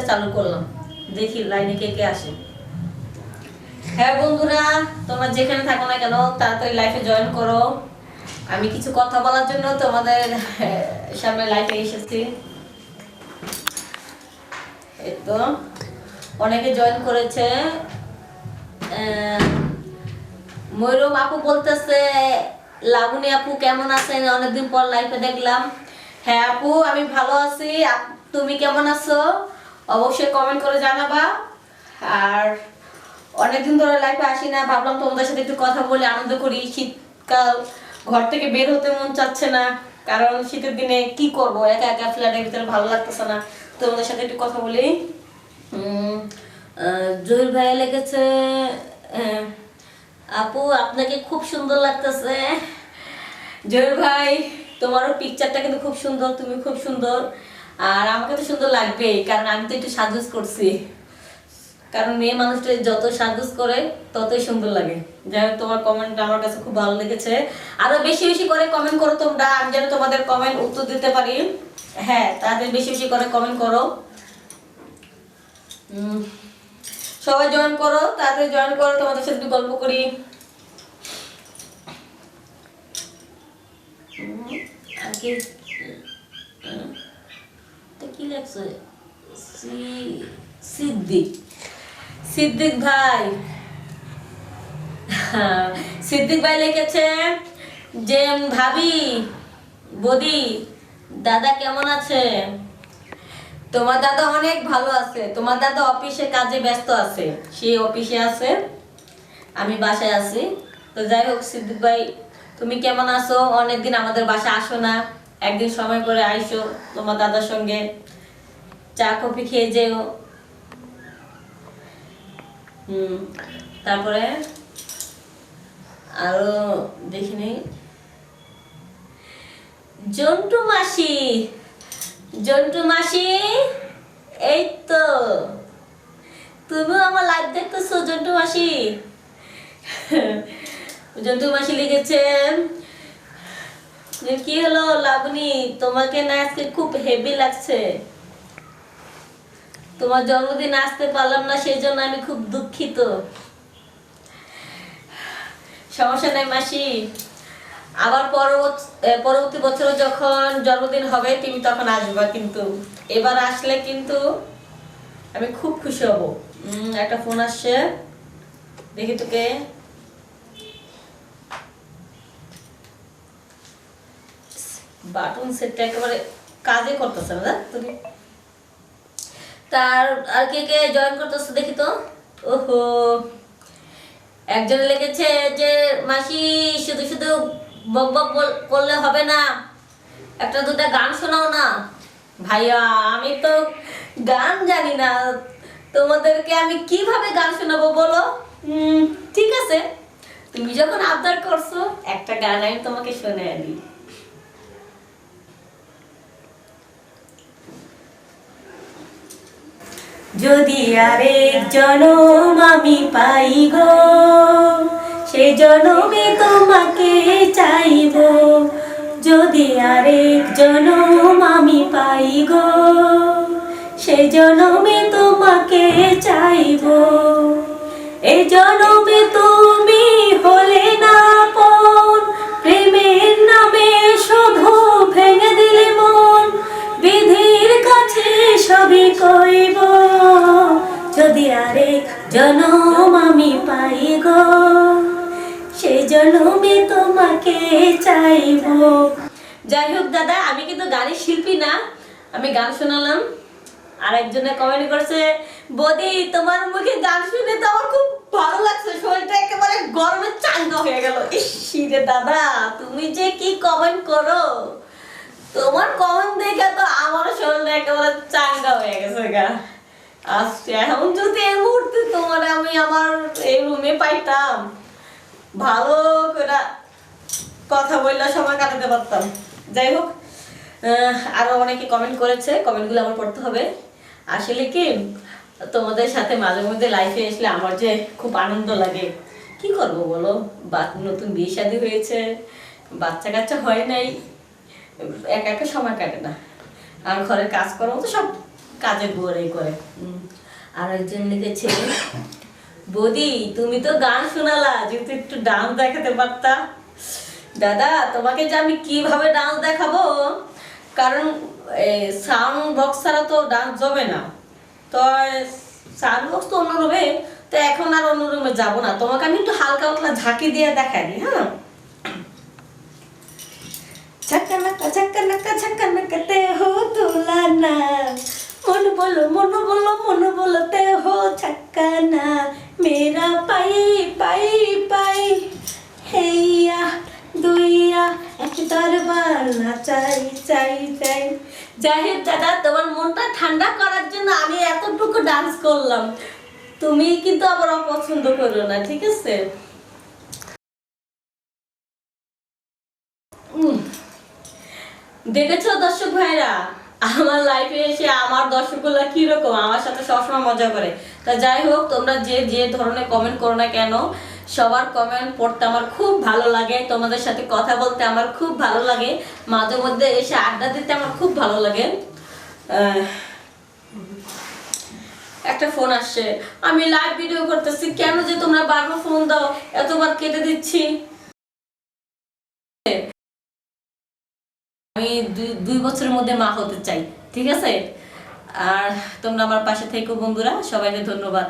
চালু করলাম, দেখি লাইনে কে কে আসে। হ্যাঁ বন্ধুরা, তোমরা যেখানে থাকো না কেন তাড়াতাড়ি লাইফে জয়েন করো। আমি কিছু কথা বলার জন্য তোমাদের সামনে লাইফে এসেছি। এই তো অনেকে জয়েন করেছে। ময়ূরম আপু বলতেছে, লাবণী আপু কেমন আছেন, অনেকদিন পর লাইফে দেখলাম। হ্যাঁ আপু, আমি ভালো আছি। তুমি কেমন আছো অবশ্যই কমেন্ট করে জানাবা। আর অনেকদিন ধরে লাইফে আসি না, ভাবলাম তোমাদের সাথে একটু কথা বলে আনন্দ করি। শীতকাল, ঘর থেকে বের হতে মন চাচ্ছে না, কারণ শীতের দিনে কি করব, একা একা ফ্ল্যাটের ভিতরে ভালো লাগতেছে না। তোমাদের সাথে একটু কথা বলি। জহির ভাইয়া লিখেছে, আপু আপনাকে খুব সুন্দর লাগতেছে। জহির ভাই, তোমারও পিকচারটা কিন্তু খুব সুন্দর, তুমি খুব সুন্দর। আর আমাকে তো সুন্দর লাগবেই, কারণ আমি তো একটু সাজুজ করছি। কারণ মেয়ে মানুষটা যত সাজুজ করে ততই সুন্দর লাগে। যাই হোক, তোমার কমেন্ট আমার কাছে খুব ভালো লেগেছে। আরো বেশি বেশি করে কমেন্ট করো তোমরা, আমি যেন তোমাদের কমেন্ট উত্তর দিতে পারি। হ্যাঁ, তাদের বেশি বেশি করে কমেন্ট করো। সবাই জয়েন করো, তাড়াতাড়ি জয়েন করো, তোমাদের সাথে একটু গল্প করি। কি লাগছে? সিদ্দিক, সিদ্দিক ভাই, সিদ্দিক ভাই লিখেছে যে, ভাবি, বদি, দাদা কেমন আছে? তোমার দাদা অনেক ভালো আছে। তোমার দাদা অফিসে কাজে ব্যস্ত আছে, সে অফিসে আছে, আমি বাসায় আছি। তো যাই হোক সিদ্দিক ভাই, তুমি কেমন আছো? অনেকদিন আমাদের বাসায় আসো না, একদিন সময় করে আইসো, তোমার দাদার সঙ্গে চা কফি খেয়ে যেও। তারপরে আরো দেখিনি। জন্টু মাসি, জন্টু মাসি, এই তো তুমিও আমার লাইভ দেখতেছো জন্টু মাসি। জন্টু মাসি লিখেছেন, কি হলো লাবণী, তোমাকে না আজকে খুব হেভি লাগছে। তোমার জন্মদিন আসতে পারলাম না, সেই জন্য আমি খুব দুঃখিত। সমস্যা নাই মাসি, আবার পরবর্তী বছর যখন জন্মদিন হবে তুমি তখন আসবা, কিন্তু এবার আসলে কিন্তু আমি খুব খুশি হব। একটা ফোন আসছে, দেখি তোকে। বাটন সেটটা একেবারে কাজে করতেছে না তুমি। তার আর কে কে জয়েন করতেছে দেখি তো। ওহো, একজনে লিখেছে যে, মাসি শুধু শুধু বক বক করলে হবে না, একটা দুটা গান শোনাও না। ভাইয়া, আমি তো গান জানি না, তোমাদেরকে আমি কিভাবে গান শোনাবো বলো? ঠিক আছে, তুমি যখন আবদার করছো, একটা গান আমি তোমাকে শুনে আনি। যদি আরেক জনম আমি পাই গো, সেই জনমে তোমাকে চাইব। যদি আরেক জনম আমি পাই গো, সেই জনমে তোমাকে চাইব। এই জনমে তুমি হলে না আপন, প্রেমের নামে শুধু ভেঙে দিলে মন। বিধির কাছে সবই কইব, যদি আরেক জনম আমি পাই গো, সেই জনমে তোমাকে চাইব। যাই হোক দাদা, আমি কিন্তু গানের শিল্পী না, আমি গান শোনালাম। আর একজনে কমেন্ট করছে, বদি তোমার মুখে গান শুনে তো আমার খুব ভালো লাগছে, শরীরটা একেবারে গরমে চাঙ্গা হয়ে গেল। ইস রে দাদা, তুমি যে কি কমেন্ট করো, তোমার কমেন্ট দেখে তো আমার শরীরটা একেবারে চাঙ্গা হয়ে গেছে গা। আজকে এখন যদি এই মুহূর্তে তোমার আমি আমার এই রুমে পাইতাম, ভালো করে কথা বললে সময় কাটাতে পারতাম। যাই হোক, আরো অনেকে কমেন্ট করেছে, কমেন্টগুলো আমার পড়তে হবে। আসলে কি, তোমাদের সাথে মাঝে মধ্যে লাইফে আসলে আমার যে খুব আনন্দ লাগে। কি করব বলো, নতুন বিয়ে শাদী হয়েছে, বাচ্চা কাচ্চা হয় নাই, একা একা সময় কাটে না। আর ঘরের কাজকর্ম তো সব কাজের বুয়ারাই করে। আর একজন লিখেছে, বৌদি তুমি তো গান শোনালা, যেহেতু একটু ডান্স দেখাতে পারতা। দাদা তোমাকে যে আমি কিভাবে ডান্স দেখাবো, কারণ সাউন্ড বক্স ছাড়া তো ডান্স জমে না। তো সাউন্ড বক্স তো অন্য রুমে, তো এখন আর অন্য রুমে যাবো না, তোমাকে আমি একটু হালকা পাতলা ঝাঁকি দিয়ে দেখাই দিই। হ্যাঁ, ঝাক্কা ঝাক্কাতে হো তুলানা, মন বলো মন বলতে হো ছক্কানা, মেরা পাই পাই পাই, হেইয়া দুইয়া এক দরবার না চাই চাই চাই। যাই হোক দাদা, তোমার মনটা ঠান্ডা করার জন্য আমি এতটুকু ডান্স করলাম, তুমি কিন্তু আবার অপছন্দ করো না, ঠিক আছে? দেখেছো দর্শক ভাইরা, আমার লাইফে এসে আমার দর্শকগুলো কিরকম আমার সাথে সবসময় মজা করে। তা যাই হোক, তোমরা যে যে ধরনের কমেন্ট করো না কেন, সবার কমেন্ট পড়তে আমার খুব ভালো লাগে, তোমাদের সাথে কথা বলতে আমার খুব ভালো লাগে, মাঝে মধ্যে এসে আড্ডা দিতে আমার খুব ভালো লাগে। একটা ফোন আসছে, আমি লাইভ ভিডিও করতেছি, কেন যে তোমরা বারবার ফোন দাও, এতবার কেটে দিচ্ছি। আমি 2 বছরের মধ্যে মা হতে চাই, ঠিক আছে? আর তোমরা আমার পাশে থেকো বন্ধুরা, সবাইকে ধন্যবাদ।